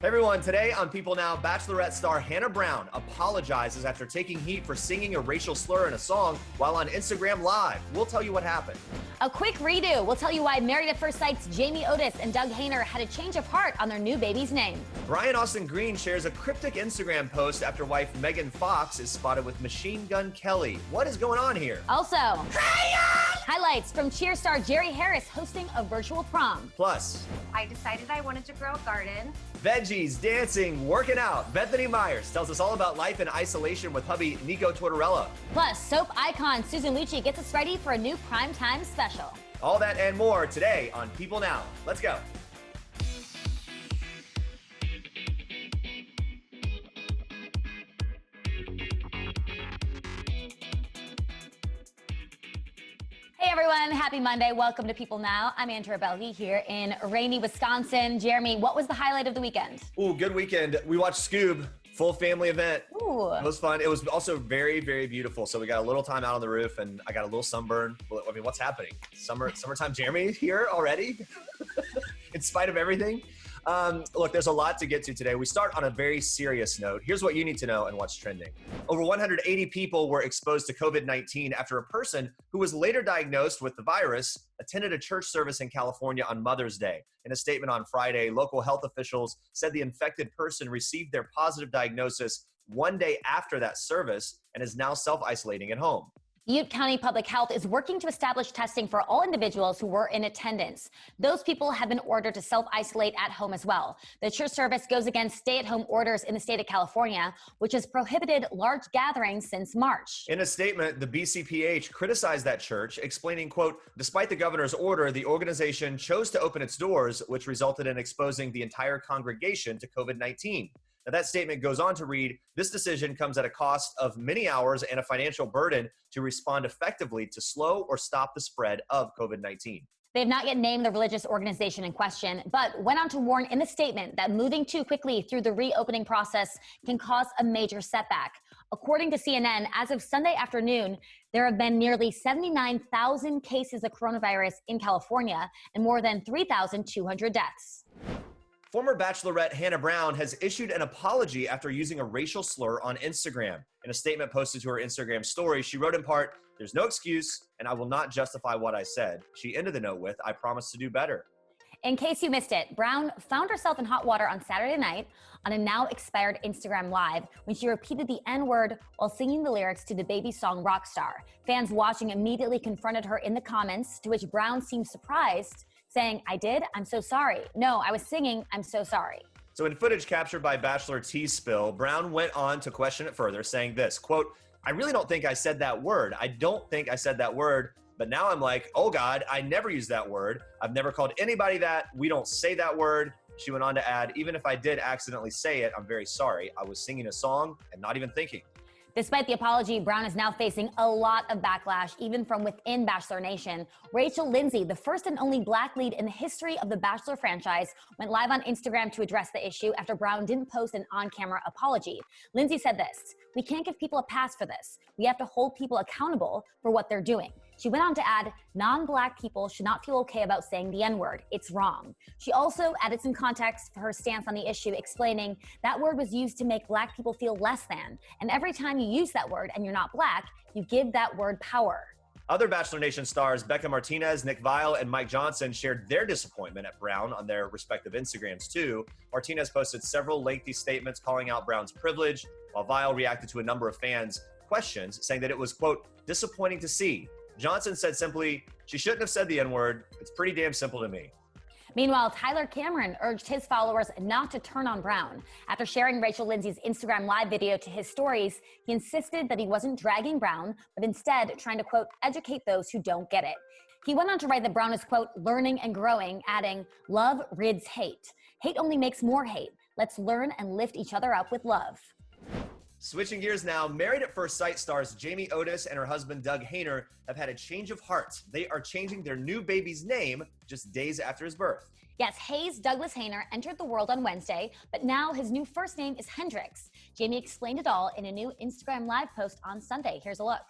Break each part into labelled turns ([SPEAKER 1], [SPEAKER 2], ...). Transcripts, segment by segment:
[SPEAKER 1] Hey everyone, today on People Now, Bachelorette star Hannah Brown apologizes after taking heat for singing a racial slur in a song while on Instagram Live. We'll tell you what happened.
[SPEAKER 2] A quick redo. We'll tell you why Married at First Sight's Jamie Otis and Doug Hayner had a change of heart on their new baby's name.
[SPEAKER 1] Brian Austin Green shares a cryptic Instagram post after wife Megan Fox is spotted with Machine Gun Kelly. What is going on here?
[SPEAKER 2] Also, highlights from Cheer star Jerry Harris hosting a virtual prom.
[SPEAKER 1] Plus,
[SPEAKER 3] I decided I wanted to grow a garden.
[SPEAKER 1] veggies, dancing, working out. Bethany Myers tells us all about life in isolation with hubby Nico Tortorella.
[SPEAKER 2] Plus, soap icon Susan Lucci gets us ready for a new primetime special.
[SPEAKER 1] All that and more today on People Now. Let's go.
[SPEAKER 2] Hey everyone, happy Monday. Welcome to People Now. I'm Andrea Boehlke here in rainy Wisconsin. Jeremy, what was the highlight of the weekend?
[SPEAKER 1] Ooh, good weekend. We watched Scoob, full family event.
[SPEAKER 2] Ooh.
[SPEAKER 1] It was fun. It was also very, very beautiful. So we got a little time out on the roof and I got a little sunburn. I mean, what's happening? Summertime Jeremy here already? In spite of everything? Look, there's a lot to get to today. We start on a very serious note. Here's what you need to know and what's trending. Over 180 people were exposed to COVID-19 after a person who was later diagnosed with the virus attended a church service in California on Mother's Day. In a statement on Friday, local health officials said the infected person received their positive diagnosis one day after that service and is now self-isolating at home.
[SPEAKER 2] Butte County Public Health is working to establish testing for all individuals who were in attendance. Those people have been ordered to self-isolate at home as well. The church service goes against stay-at-home orders in the state of California, which has prohibited large gatherings since March.
[SPEAKER 1] In a statement, the BCPH criticized that church, explaining, quote, despite the governor's order, the organization chose to open its doors, which resulted in exposing the entire congregation to COVID-19. Now, that statement goes on to read, this decision comes at a cost of many hours and a financial burden to respond effectively to slow or stop the spread of COVID-19.
[SPEAKER 2] They have not yet named the religious organization in question, but went on to warn in the statement that moving too quickly through the reopening process can cause a major setback. According to CNN, as of Sunday afternoon, there have been nearly 79,000 cases of coronavirus in California and more than 3,200 deaths.
[SPEAKER 1] Former Bachelorette Hannah Brown has issued an apology after using a racial slur on Instagram. In a statement posted to her Instagram story, she wrote in part, there's no excuse and I will not justify what I said. She ended the note with, I promise to do better.
[SPEAKER 2] In case you missed it, Brown found herself in hot water on Saturday night on a now expired Instagram Live when she repeated the N-word while singing the lyrics to the baby song Rockstar. Fans watching immediately confronted her in the comments, to which Brown seemed surprised, saying, I did? I'm so sorry. No, I was singing, I'm so sorry.
[SPEAKER 1] So in footage captured by Bachelor Tea Spill, Brown went on to question it further, saying this, quote, I really don't think I said that word. I don't think I said that word. But now I'm like, oh God, I never used that word. I've never called anybody that. We don't say that word. She went on to add, even if I did accidentally say it, I'm very sorry. I was singing a song and not even thinking.
[SPEAKER 2] Despite the apology, Brown is now facing a lot of backlash, even from within Bachelor Nation. Rachel Lindsay, the first and only Black lead in the history of the Bachelor franchise, went live on Instagram to address the issue after Brown didn't post an on-camera apology. Lindsay said this, we can't give people a pass for this. We have to hold people accountable for what they're doing. She went on to add, non-Black people should not feel okay about saying the N-word. It's wrong. She also added some context for her stance on the issue, explaining that word was used to make Black people feel less than. And every time you use that word and you're not Black, you give that word power.
[SPEAKER 1] Other Bachelor Nation stars, Becca Martinez, Nick Viall, and Mike Johnson shared their disappointment at Brown on their respective Instagrams too. Martinez posted several lengthy statements calling out Brown's privilege, while Viall reacted to a number of fans' questions, saying that it was, quote, disappointing to see. Johnson said simply, she shouldn't have said the N-word. It's pretty damn simple to me.
[SPEAKER 2] Meanwhile, Tyler Cameron urged his followers not to turn on Brown. After sharing Rachel Lindsay's Instagram Live video to his stories, he insisted that he wasn't dragging Brown, but instead trying to, quote, educate those who don't get it. He went on to write that Brown is, quote, learning and growing, adding, love rids hate. Hate only makes more hate. Let's learn and lift each other up with love.
[SPEAKER 1] Switching gears now, Married at First Sight stars Jamie Otis and her husband Doug Hayner have had a change of heart. They are changing their new baby's name just days after his birth.
[SPEAKER 2] Yes, Hayes Douglas Hayner entered the world on Wednesday, but now his new first name is Hendrix. Jamie explained it all in a new Instagram Live post on Sunday. Here's a look.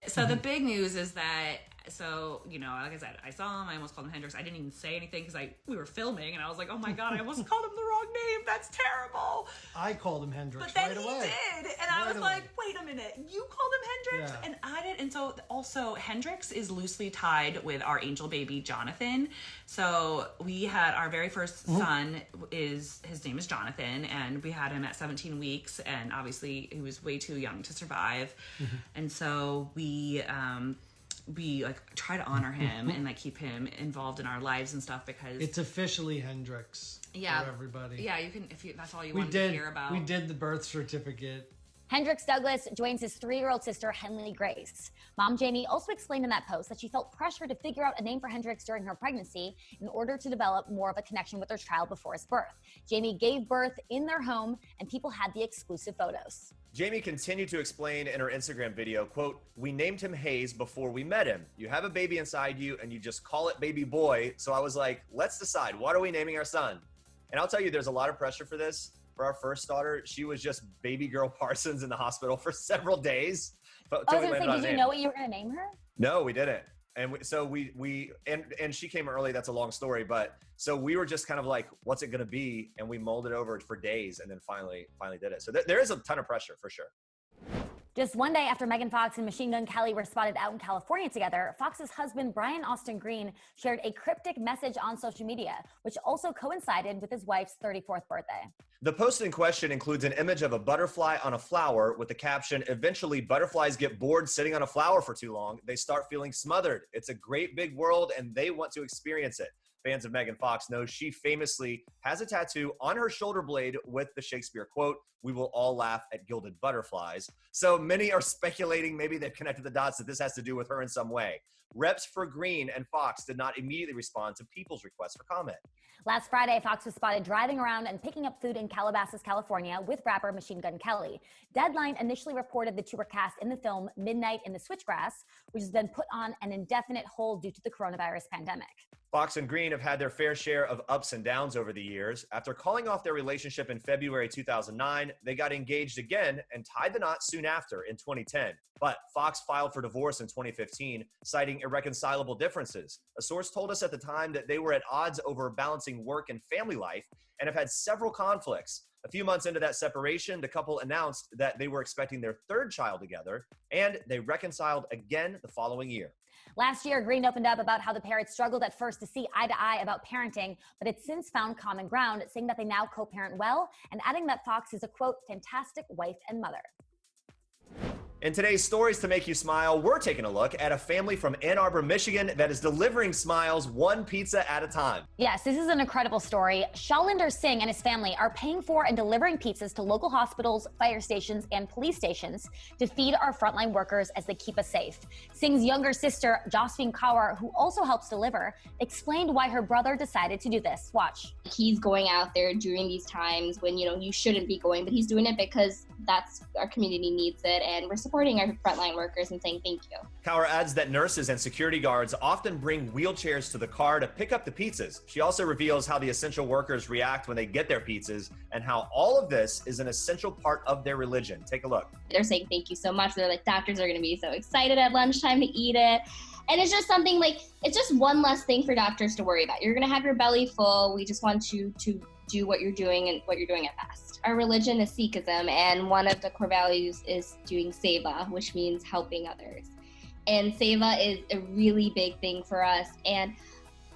[SPEAKER 4] So the big news is that So, you know, like I said, I saw him. I almost called him Hendrix. I didn't even say anything because we were filming, and I was like, oh my God, I almost called him the wrong name. That's terrible.
[SPEAKER 5] I called him Hendrix
[SPEAKER 4] but then
[SPEAKER 5] right
[SPEAKER 4] he
[SPEAKER 5] away.
[SPEAKER 4] did. And I was like, wait a minute. You called him Hendrix?
[SPEAKER 5] Yeah.
[SPEAKER 4] And I did. And so also Hendrix is loosely tied with our angel baby, Jonathan. So we had our very first son his name is Jonathan, and we had him at 17 weeks. And obviously he was way too young to survive. And so we like try to honor him and like keep him involved in our lives and stuff, because
[SPEAKER 5] it's officially Hendrix for everybody.
[SPEAKER 4] Yeah, you can, if that's all you want to hear about.
[SPEAKER 5] We did the birth certificate.
[SPEAKER 2] Hendrix Douglas joins his 3-year-old sister, Henley Grace. Mom Jamie also explained in that post that she felt pressure to figure out a name for Hendrix during her pregnancy in order to develop more of a connection with her child before his birth. Jamie gave birth in their home, and people had the exclusive photos.
[SPEAKER 1] Jamie continued to explain in her Instagram video, quote, "We named him Hayes before we met him. You have a baby inside you and you just call it baby boy. So I was like, let's decide, what are we naming our son?" And I'll tell you, there's a lot of pressure for this. For our first daughter, she was just baby girl Parsons in the hospital for several days. But
[SPEAKER 2] I was going to say, did you know what you were going to name her?
[SPEAKER 1] No, we didn't. And and she came early. That's a long story, but so we were just kind of like, what's it going to be? And we molded over it for days, and then finally did it. So there is a ton of pressure for sure.
[SPEAKER 2] Just one day after Megan Fox and Machine Gun Kelly were spotted out in California together, Fox's husband, Brian Austin Green, shared a cryptic message on social media, which also coincided with his wife's 34th birthday.
[SPEAKER 1] The post in question includes an image of a butterfly on a flower with the caption, "Eventually, butterflies get bored sitting on a flower for too long. They start feeling smothered. It's a great big world, and they want to experience it." Fans of Megan Fox know she famously has a tattoo on her shoulder blade with the Shakespeare quote, "We will all laugh at gilded butterflies." So many are speculating maybe they've connected the dots that this has to do with her in some way. Reps for Green and Fox did not immediately respond to people's requests for comment.
[SPEAKER 2] Last Friday, Fox was spotted driving around and picking up food in Calabasas, California with rapper Machine Gun Kelly. Deadline initially reported the two were cast in the film Midnight in the Switchgrass, which has been put on an indefinite hold due to the coronavirus pandemic.
[SPEAKER 1] Fox and Green have had their fair share of ups and downs over the years. After calling off their relationship in February 2009, they got engaged again and tied the knot soon after in 2010. But Fox filed for divorce in 2015, citing irreconcilable differences. A source told us at the time that they were at odds over balancing work and family life and have had several conflicts. A few months into that separation, the couple announced that they were expecting their third child together, and they reconciled again the following year.
[SPEAKER 2] Last year, Green opened up about how the pair had struggled at first to see eye to eye about parenting, but it's since found common ground, saying that they now co-parent well, and adding that Fox is a, quote, fantastic wife and mother.
[SPEAKER 1] In today's Stories to Make You Smile, we're taking a look at a family from Ann Arbor, Michigan that is delivering smiles one pizza at a time.
[SPEAKER 2] Yes, this is an incredible story. Shalinder Singh and his family are paying for and delivering pizzas to local hospitals, fire stations, and police stations to feed our frontline workers as they keep us safe. Singh's younger sister, Jasveen Kaur, who also helps deliver, explained why her brother decided to do this. Watch.
[SPEAKER 6] He's going out there during these times when, you shouldn't be going, but he's doing it because that's our community needs it, and we're supporting our frontline workers and saying thank you.
[SPEAKER 1] Kaur adds that nurses and security guards often bring wheelchairs to the car to pick up the pizzas. She also reveals how the essential workers react when they get their pizzas and how all of this is an essential part of their religion. Take a look.
[SPEAKER 6] They're saying thank you so much. They're like, doctors are going to be so excited at lunchtime to eat it. And it's just something like, it's just one less thing for doctors to worry about. You're going to have your belly full. We just want you to do what you're doing and what you're doing at best. Our religion is Sikhism, and one of the core values is doing seva, which means helping others. And seva is a really big thing for us. And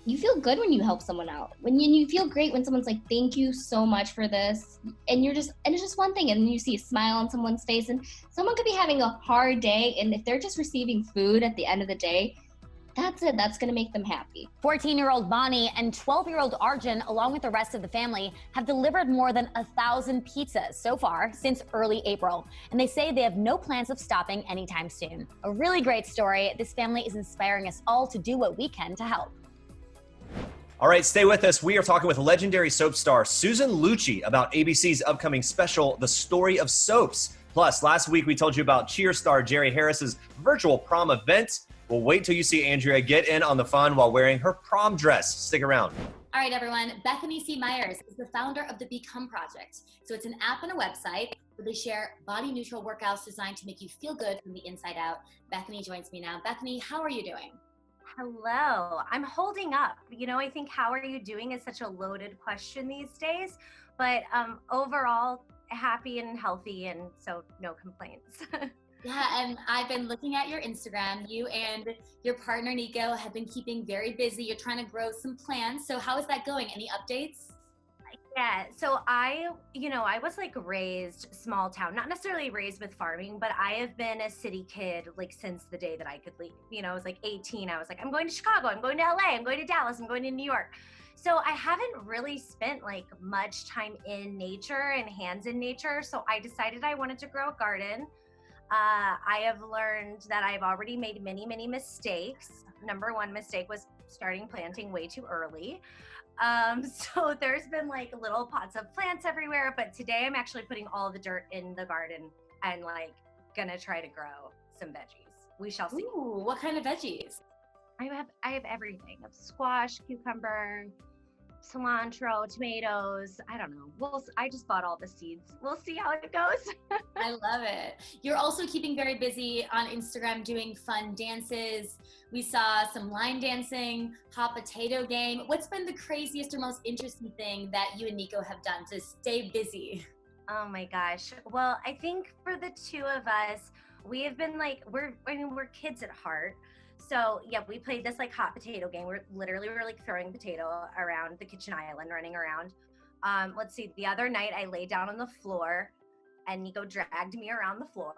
[SPEAKER 6] you feel good when you help someone out. When you feel great when someone's like, thank you so much for this. And it's just one thing. And then you see a smile on someone's face, and someone could be having a hard day. And if they're just receiving food at the end of the day, that's it. That's going to make them happy.
[SPEAKER 2] 14-year-old Bonnie and 12-year-old Arjun, along with the rest of the family, have delivered more than 1,000 pizzas so far since early April. And they say they have no plans of stopping anytime soon. A really great story. This family is inspiring us all to do what we can to help.
[SPEAKER 1] All right, stay with us. We are talking with legendary soap star Susan Lucci about ABC's upcoming special, The Story of Soaps. Plus, last week we told you about Cheer star Jerry Harris's virtual prom event. Well, wait till you see Andrea get in on the fun while wearing her prom dress. Stick around.
[SPEAKER 7] All right, everyone. Bethany Myers is the founder of the Become Project. So it's an app and a website where they share body-neutral workouts designed to make you feel good from the inside out. Bethany joins me now. Bethany, how are you doing?
[SPEAKER 3] Hello. I'm holding up. I think how are you doing is such a loaded question these days, but overall happy and healthy, and so no complaints.
[SPEAKER 7] Yeah, and I've been looking at your Instagram. You and your partner Nico have been keeping very busy. You're trying to grow some plants. So how is that going? Any updates?
[SPEAKER 3] Yeah, so I was like raised small town, not necessarily raised with farming, but I have been a city kid like since the day that I could leave. I was like 18. I was like, I'm going to Chicago, I'm going to LA, I'm going to Dallas, I'm going to New York. So I haven't really spent like much time in nature and hands in nature. So I decided I wanted to grow a garden. I have learned that I've already made many, many mistakes. Number one mistake was starting planting way too early. So there's been like little pots of plants everywhere, but today I'm actually putting all the dirt in the garden and like gonna try to grow some veggies. We shall see.
[SPEAKER 7] Ooh, what kind of veggies?
[SPEAKER 3] I have everything. I have squash, cucumber, cilantro, tomatoes. I don't know. I just bought all the seeds. We'll see how it goes.
[SPEAKER 7] I love it. You're also keeping very busy on Instagram doing fun dances. We saw some line dancing, hot potato game. What's been the craziest or most interesting thing that you and Nico have done to stay busy?
[SPEAKER 3] Oh my gosh. Well, I think for the two of us, we have been like, we're kids at heart. So yeah, we played this like hot potato game. We're like throwing potato around the kitchen island, running around. Let's see, the other night I lay down on the floor and Nico dragged me around the floor.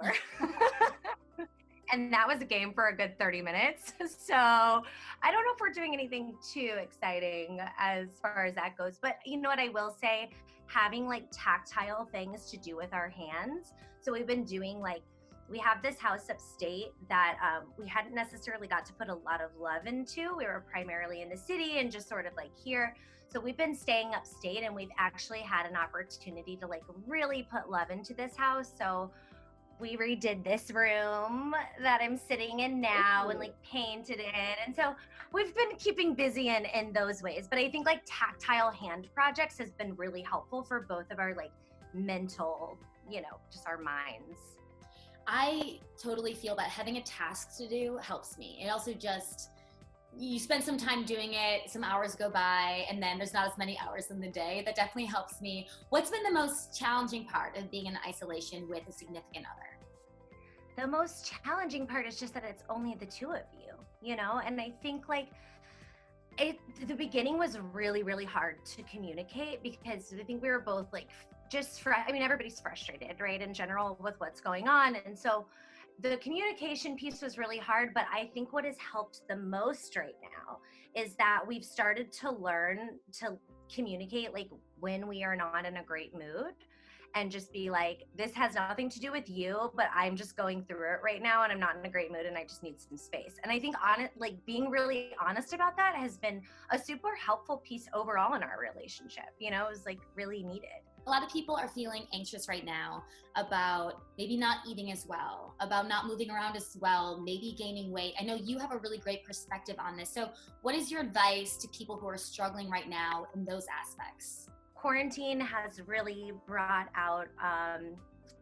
[SPEAKER 3] And that was a game for a good 30 minutes. So I don't know if we're doing anything too exciting as far as that goes. But you know what I will say, having like tactile things to do with our hands. So we've been doing like, we have this house upstate that we hadn't necessarily got to put a lot of love into. We were primarily in the city and just sort of like here. So we've been staying upstate and we've actually had an opportunity to like really put love into this house. So we redid this room that I'm sitting in now and like painted it. And so we've been keeping busy in those ways. But I think like tactile hand projects has been really helpful for both of our like mental, just our minds.
[SPEAKER 7] I totally feel that having a task to do helps me. It also you spend some time doing it, some hours go by, and then there's not as many hours in the day. That definitely helps me. What's been the most challenging part of being in isolation with a significant other?
[SPEAKER 3] The most challenging part is just that it's only the two of you, And I think like the beginning was really, really hard to communicate because I think we were both like everybody's frustrated, right, in general with what's going on. And so the communication piece was really hard, but I think what has helped the most right now is that we've started to learn to communicate like when we are not in a great mood and just be like, this has nothing to do with you, but I'm just going through it right now and I'm not in a great mood and I just need some space. And I think being really honest about that has been a super helpful piece overall in our relationship. It was like really needed.
[SPEAKER 7] A lot of people are feeling anxious right now about maybe not eating as well, about not moving around as well, maybe gaining weight. I know you have a really great perspective on this. So what is your advice to people who are struggling right now in those aspects?
[SPEAKER 3] Quarantine has really brought out,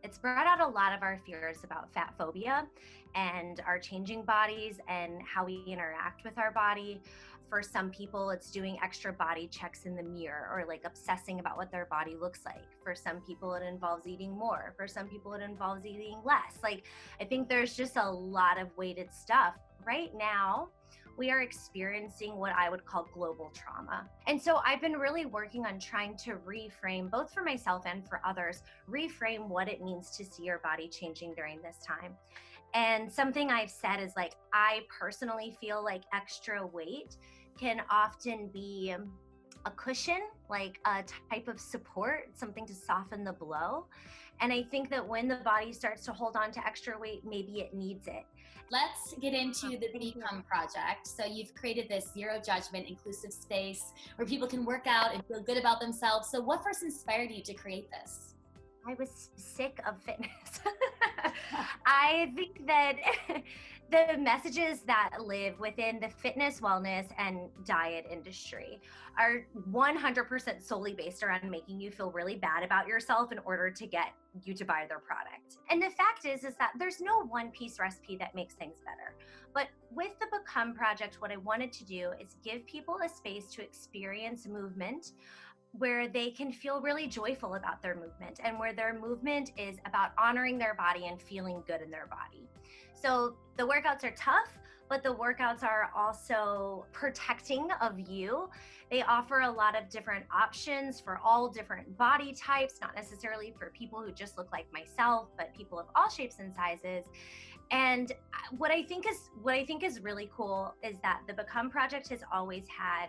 [SPEAKER 3] it's brought out a lot of our fears about fat phobia and our changing bodies and how we interact with our body. For some people, it's doing extra body checks in the mirror or like obsessing about what their body looks like. For some people, it involves eating more. For some people, it involves eating less. Like, I think there's just a lot of weighted stuff. Right now, we are experiencing what I would call global trauma. And so I've been really working on trying to reframe, both for myself and for others, reframe what it means to see your body changing during this time. And something I've said is like, I personally feel like extra weight can often be a cushion, like a type of support, something to soften the blow. And I think that when the body starts to hold on to extra weight, maybe it needs it.
[SPEAKER 7] Let's get into the Become Project. So you've created this zero judgment, inclusive space where people can work out and feel good about themselves. So what first inspired you to create this?
[SPEAKER 3] I was sick of fitness. I think that the messages that live within the fitness, wellness, and diet industry are 100% solely based around making you feel really bad about yourself in order to get you to buy their product. And the fact is that there's no one piece recipe that makes things better. But with the Become Project, what I wanted to do is give people a space to experience movement where they can feel really joyful about their movement, and where their movement is about honoring their body and feeling good in their body. So the workouts are tough, but the workouts are also protecting of you. They offer a lot of different options for all different body types, not necessarily for people who just look like myself, but people of all shapes and sizes. And what I think is really cool is that the Become Project has always had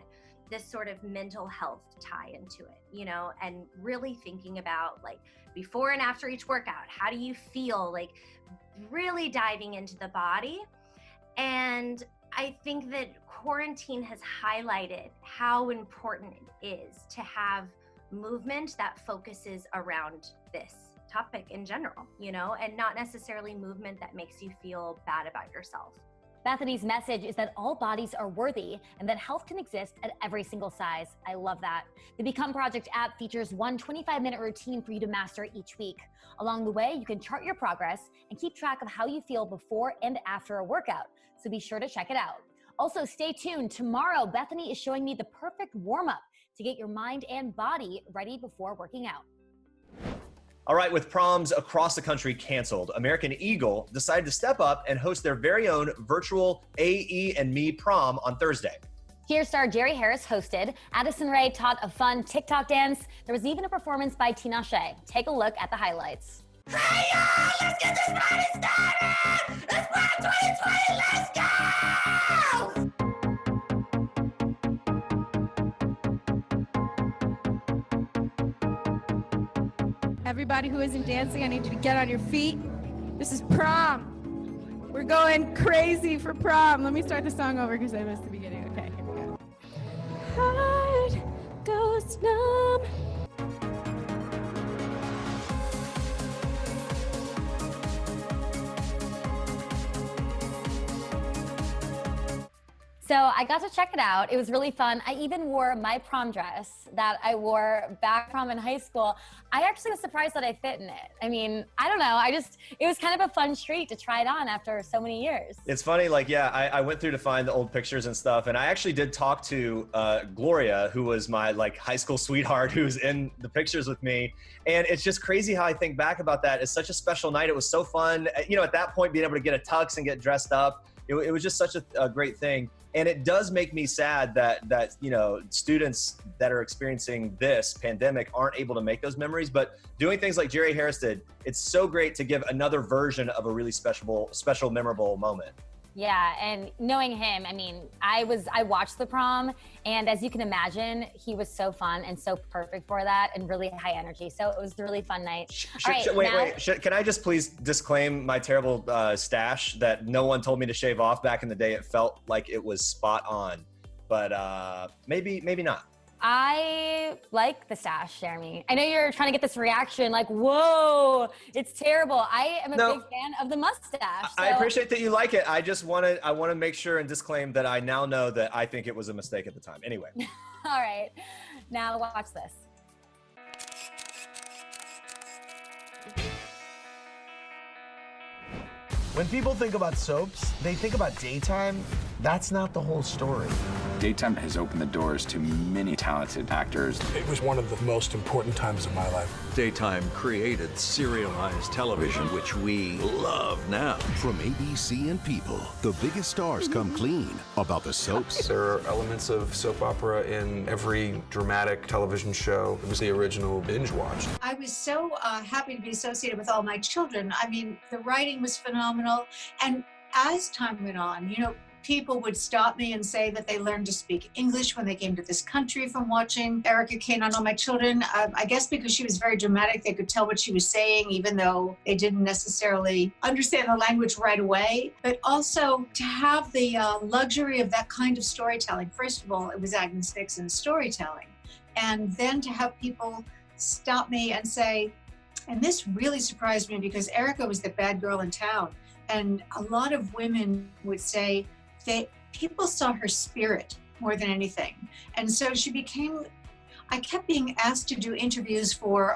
[SPEAKER 3] this sort of mental health tie into it, you know, and really thinking about like before and after each workout, how do you feel, like really diving into the body. And I think that quarantine has highlighted how important it is to have movement that focuses around this topic in general, you know, and not necessarily movement that makes you feel bad about yourself.
[SPEAKER 2] Bethany's message is that all bodies are worthy and that health can exist at every single size. I love that. The Become Project app features one 25-minute routine for you to master each week. Along the way, you can chart your progress and keep track of how you feel before and after a workout. So be sure to check it out. Also, stay tuned. Tomorrow, Bethany is showing me the perfect warm-up to get your mind and body ready before working out.
[SPEAKER 1] All right, with proms across the country canceled, American Eagle decided to step up and host their very own virtual AE&Me prom on Thursday.
[SPEAKER 2] Here star Jerry Harris hosted. Addison Rae taught a fun TikTok dance. There was even a performance by Tinashe. Take a look at the highlights.
[SPEAKER 8] Hey y'all, let's get this party started! It's Prom 2020, let's go!
[SPEAKER 9] Everybody who isn't dancing, I need you to get on your feet. This is prom. We're going crazy for prom. Let me start the song over because I missed the beginning. Okay, here we go. Heart goes numb.
[SPEAKER 2] So I got to check it out. It was really fun. I even wore my prom dress that I wore back prom in high school. I actually was surprised that I fit in it. I mean, I don't know. It was kind of a fun treat to try it on after so many years.
[SPEAKER 1] It's funny, like, yeah, I went through to find the old pictures and stuff, and I actually did talk to Gloria, who was my like high school sweetheart, who's in the pictures with me. And it's just crazy how I think back about that. It's such a special night. It was so fun. You know, at that point, being able to get a tux and get dressed up, it was just such a great thing. And it does make me sad that you know, students that are experiencing this pandemic aren't able to make those memories. But doing things like Jerry Harris did, it's so great to give another version of a really special, memorable moment.
[SPEAKER 2] Yeah, and knowing him, I mean, I watched the prom, and as you can imagine, he was so fun and so perfect for that and really high energy. So it was a really fun night.
[SPEAKER 1] Wait, can I just please disclaim my terrible stash that no one told me to shave off back in the day? It felt like it was spot on, but maybe not.
[SPEAKER 2] I like the stash, Jeremy. I know you're trying to get this reaction like, whoa, it's terrible. I am a big fan of the mustache.
[SPEAKER 1] I appreciate that you like it. I want to make sure and disclaim that I now know that I think it was a mistake at the time. Anyway.
[SPEAKER 2] All right, now watch this.
[SPEAKER 10] When people think about soaps, they think about daytime. That's not the whole story.
[SPEAKER 11] Daytime has opened the doors to many talented actors.
[SPEAKER 12] It was one of the most important times of my life.
[SPEAKER 13] Daytime created serialized television, which we love now.
[SPEAKER 14] From ABC and People, the biggest stars come clean about the soaps.
[SPEAKER 12] There are elements of soap opera in every dramatic television show. It was the original binge watch.
[SPEAKER 15] I was so happy to be associated with all my children. I mean, the writing was phenomenal. And as time went on, you know, people would stop me and say that they learned to speak English when they came to this country from watching Erica Kane on All My Children. I guess because she was very dramatic, they could tell what she was saying, even though they didn't necessarily understand the language right away. But also to have the luxury of that kind of storytelling. First of all, it was Agnes Dixon's storytelling. And then to have people stop me and say, and this really surprised me because Erica was the bad girl in town. And a lot of women would say people saw her spirit more than anything. And so I kept being asked to do interviews for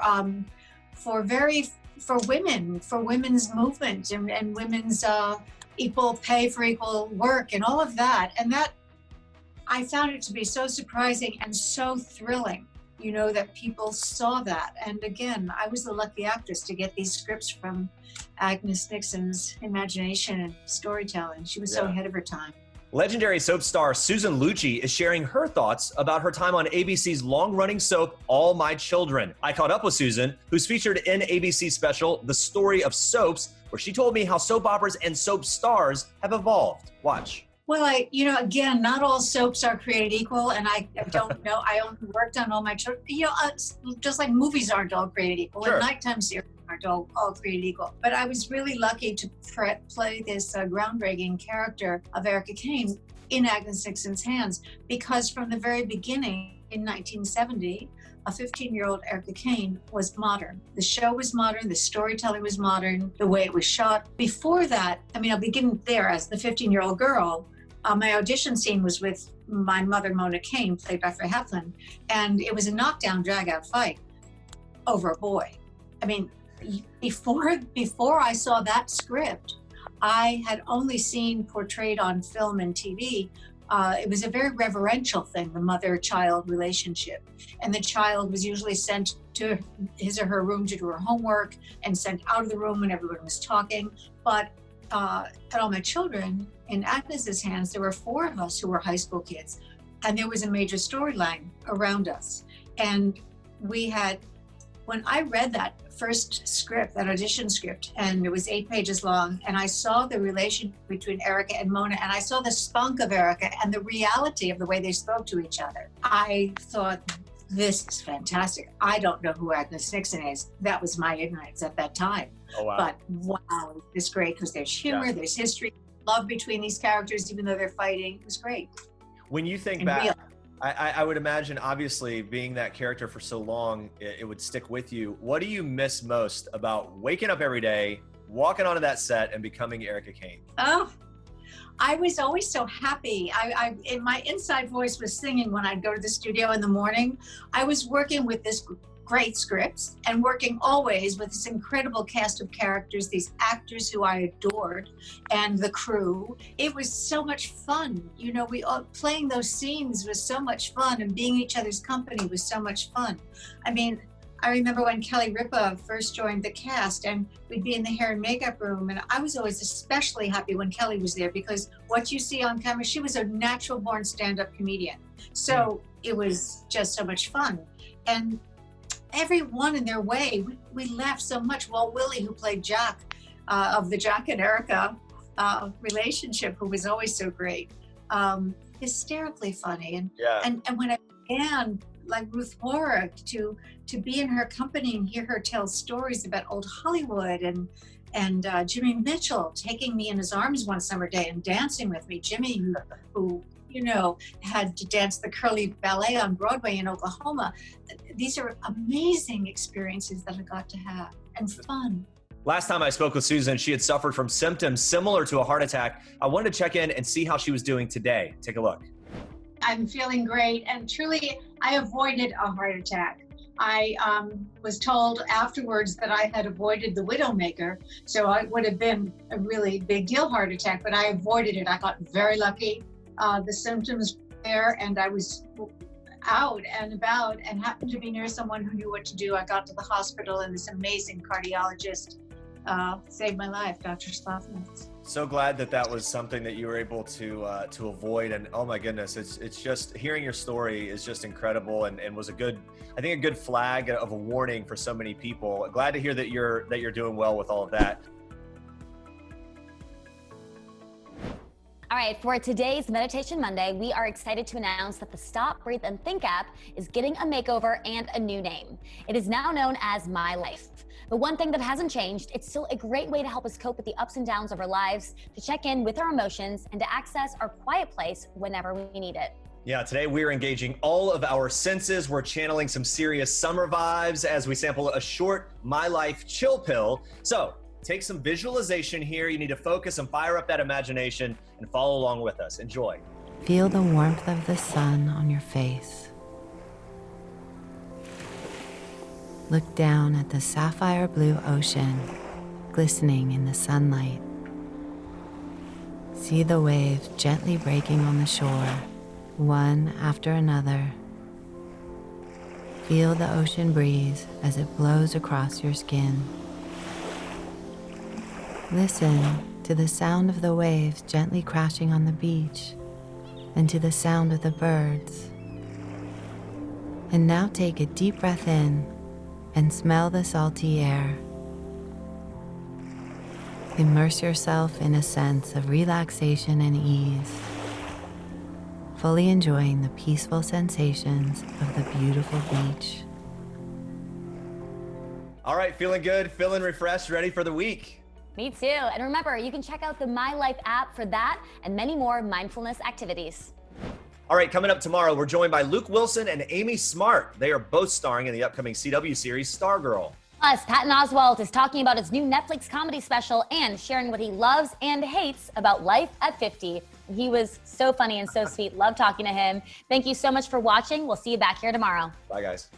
[SPEAKER 15] women, for women's movement and women's equal pay for equal work and all of that. And that, I found it to be so surprising and so thrilling, that people saw that. And again, I was the lucky actress to get these scripts from Agnes Nixon's imagination and storytelling. She was so ahead of her time.
[SPEAKER 1] Legendary soap star Susan Lucci is sharing her thoughts about her time on ABC's long-running soap, All My Children. I caught up with Susan, who's featured in ABC's special, The Story of Soaps, where she told me how soap operas and soap stars have evolved. Watch.
[SPEAKER 15] Well, again, not all soaps are created equal, and I don't know. I only worked on All My Children. Just like movies aren't all created equal, and nighttime series aren't all created equal. But I was really lucky to play this groundbreaking character of Erica Kane in Agnes Nixon's hands, because from the very beginning in 1970, a 15-year-old Erica Kane was modern. The show was modern, the storytelling was modern, the way it was shot. Before that, I'll begin there as the 15-year-old girl. My audition scene was with my mother, Mona Kane, played by Frey Heflin, and it was a knockdown, drag-out fight over a boy. Before I saw that script, I had only seen portrayed on film and TV. It was a very reverential thing, the mother-child relationship. And the child was usually sent to his or her room to do her homework and sent out of the room when everyone was talking. But at All My Children, in Agnes's hands, there were 4 of us who were high school kids. And there was a major storyline around us. And when I read that first script, that audition script, and it was 8 pages long, and I saw the relation between Erica and Mona, and I saw the spunk of Erica and the reality of the way they spoke to each other, I thought, this is fantastic. I don't know who Agnes Nixon is. That was my ignorance at that time.
[SPEAKER 1] Oh, wow.
[SPEAKER 15] But wow, it's great because there's humor, there's history, love between these characters, even though they're fighting. It was great.
[SPEAKER 1] When you think back, I would imagine, obviously, being that character for so long, it would stick with you. What do you miss most about waking up every day, walking onto that set, and becoming Erica Kane?
[SPEAKER 15] Oh, I was always so happy. My inside voice was singing when I'd go to the studio in the morning. I was working with this great scripts and working always with this incredible cast of characters, these actors who I adored, and the crew. It was so much fun. Playing those scenes was so much fun, and being each other's company was so much fun. I remember when Kelly Ripa first joined the cast, and we'd be in the hair and makeup room, and I was always especially happy when Kelly was there, because what you see on camera, she was a natural born stand-up comedian. So it was just so much fun. And everyone in their way, we laughed so much. Well, Willie, who played Jack, of the Jack and Erica relationship, who was always so great, hysterically funny. And when I began, like Ruth Warwick, to be in her company and hear her tell stories about old Hollywood, and Jimmy Mitchell taking me in his arms one summer day and dancing with me. Jimmy, who had to dance the Curly Ballet on Broadway in Oklahoma. These are amazing experiences that I got to have, and fun.
[SPEAKER 1] Last time I spoke with Susan, she had suffered from symptoms similar to a heart attack. I wanted to check in and see how she was doing today. Take a look.
[SPEAKER 15] I'm feeling great, and truly, I avoided a heart attack. I was told afterwards that I had avoided the Widowmaker, so it would have been a really big deal heart attack, but I avoided it. I got very lucky. The symptoms were there, and I was out and about and happened to be near someone who knew what to do. I got to the hospital, and this amazing cardiologist saved my life, Dr. Sloffman.
[SPEAKER 1] So glad that was something that you were able to avoid, and oh my goodness, it's just hearing your story is just incredible, and was a good flag of a warning for so many people. Glad to hear that you're doing well with all of that.
[SPEAKER 2] All right, for today's Meditation Monday, we are excited to announce that the Stop, Breathe, and Think app is getting a makeover and a new name. It is now known as My Life. The one thing that hasn't changed, it's still a great way to help us cope with the ups and downs of our lives, to check in with our emotions, and to access our quiet place whenever we need it.
[SPEAKER 1] Yeah, today we're engaging all of our senses. We're channeling some serious summer vibes as we sample a short My Life chill pill. So take some visualization here. You need to focus and fire up that imagination and follow along with us. Enjoy.
[SPEAKER 16] Feel the warmth of the sun on your face. Look down at the sapphire blue ocean glistening in the sunlight. See the waves gently breaking on the shore, one after another. Feel the ocean breeze as it blows across your skin. Listen to the sound of the waves gently crashing on the beach and to the sound of the birds. And now take a deep breath in and smell the salty air. Immerse yourself in a sense of relaxation and ease, fully enjoying the peaceful sensations of the beautiful beach.
[SPEAKER 1] All right, feeling good, feeling refreshed, ready for the week.
[SPEAKER 2] Me too. And remember, you can check out the My Life app for that and many more mindfulness activities.
[SPEAKER 1] All right, coming up tomorrow, we're joined by Luke Wilson and Amy Smart. They are both starring in the upcoming CW series Stargirl.
[SPEAKER 2] Plus, Patton Oswalt is talking about his new Netflix comedy special and sharing what he loves and hates about life at 50. He was so funny and so sweet. Love talking to him. Thank you so much for watching. We'll see you back here tomorrow.
[SPEAKER 1] Bye, guys.